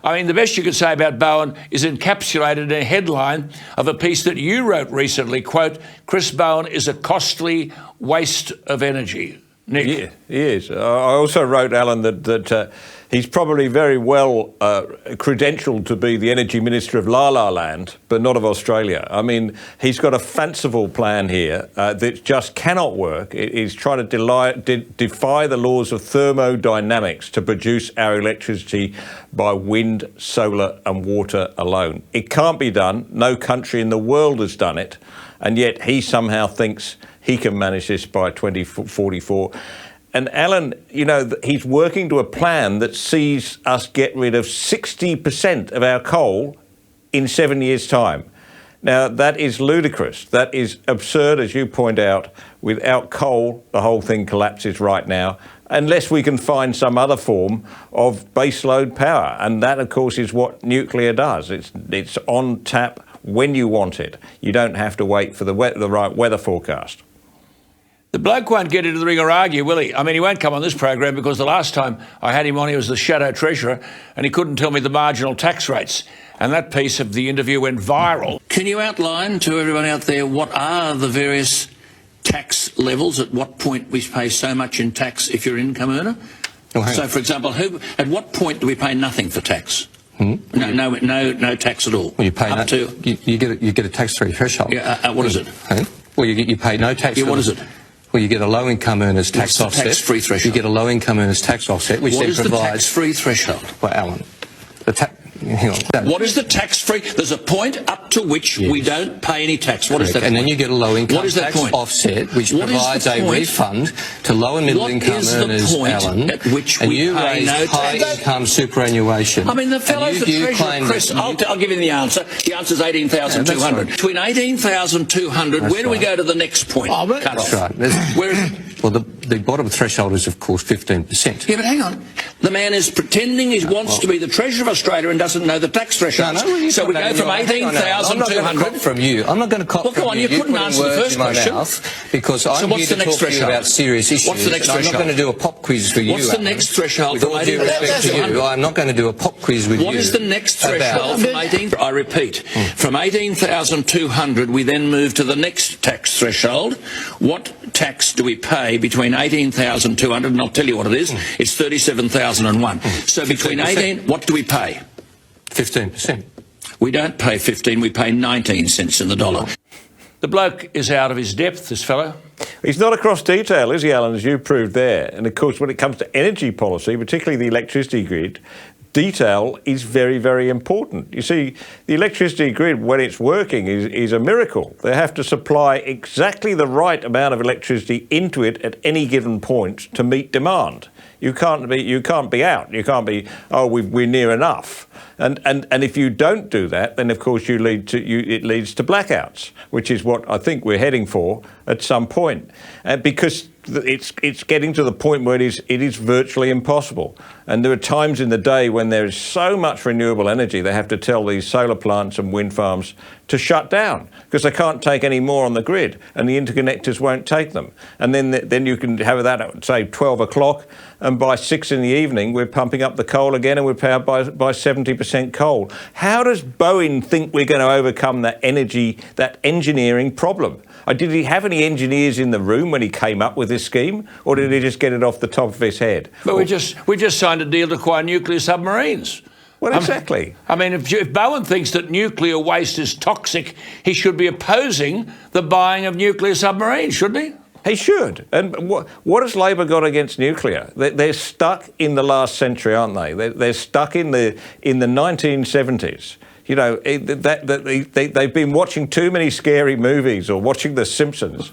I mean, the best you could say about Bowen is encapsulated in a headline of a piece that you wrote recently, quote, Chris Bowen is a costly waste of energy. Nick? Yeah, he is. I also wrote, Alan, that he's probably very well credentialed to be the Energy Minister of La La Land, but not of Australia. I mean, he's got a fanciful plan here that just cannot work. He's trying to defy the laws of thermodynamics to produce our electricity by wind, solar and water alone. It can't be done. No country in the world has done it. And yet he somehow thinks he can manage this by 2044. And Alan, you know, he's working to a plan that sees us get rid of 60% of our coal in 7 years' time. Now, that is ludicrous. That is absurd, as you point out. Without coal, the whole thing collapses right now, unless we can find some other form of baseload power. And that, of course, is what nuclear does. It's on tap when you want it. You don't have to wait for the right weather forecast. The bloke won't get into the ring or argue, will he? I mean, he won't come on this program because the last time I had him on, he was the shadow treasurer and he couldn't tell me the marginal tax rates. And that piece of the interview went viral. Can you outline to everyone out there what are the various tax levels, at what point we pay so much in tax if you're an income earner? So, for example, at what point do we pay nothing for tax? No tax at all. Well, you pay you get a tax-free threshold. Yeah, what is it? Well, you pay no tax. Yeah, what is it? Well, you get a low-income earners tax offset. Tax-free threshold? You get a low-income earners tax offset, which then provides... What is the tax-free threshold? Well, Alan, hang on. What is the tax-free? There's a point up to which we don't pay any tax. What is that And point? then you get a low-income tax offset, which provides a refund to low and middle-income earners, Alan, at which and we you pay raise no high-income superannuation. I mean, the fellow's the treasurer, Chris, I'll give you the answer. The answer's 18,200. Between 18,200, where do we go to the next point? That's right. Where is it? Well, the bottom threshold is, of course, 15%. Yeah, but hang on. The man is pretending he wants to be the Treasurer of Australia and doesn't know the tax threshold. So we go from 18,200... from you. I'm not going to cop well, from come on, you. You couldn't answer the first question. Because I'm here to talk to you about serious issues. What's the next threshold? I'm not going to do a pop quiz with you. What's the next threshold from 18,200? I'm not going to do a pop quiz with you. What is the next threshold from 18... I repeat, from 18,200 we then move to the next tax threshold. What tax do we pay between 18,200, and I'll tell you what it is, it's 37,001. So between 18, what do we pay? 15%. We don't pay 15, we pay 19 cents in the dollar. The bloke is out of his depth, this fellow. He's not across detail, is he, Alan, as you proved there? And of course, when it comes to energy policy, particularly the electricity grid, detail is very, very important. You see, the electricity grid, when it's working, is a miracle. They have to supply exactly the right amount of electricity into it at any given point to meet demand. You can't be out. You can't be, oh, we're near enough. And if you don't do that, then of course it leads to blackouts, which is what I think we're heading for at some point, because it's getting to the point where it is virtually impossible. And there are times in the day when there is so much renewable energy, they have to tell these solar plants and wind farms to shut down because they can't take any more on the grid, and the interconnectors won't take them. And then you can have that at, say, 12 o'clock, and by 6 in the evening, we're pumping up the coal again, and we're powered by 70% coal. How does Bowen think we're going to overcome that engineering problem? Did he have any engineers in the room when he came up with this scheme, or did he just get it off the top of his head? But we just signed a deal to acquire nuclear submarines. Well, exactly. I mean, if Bowen thinks that nuclear waste is toxic, he should be opposing the buying of nuclear submarines, shouldn't he? He should. And what has Labor got against nuclear? They're stuck in the last century, aren't they? They're stuck in the 1970s. You know, they've been watching too many scary movies or watching The Simpsons.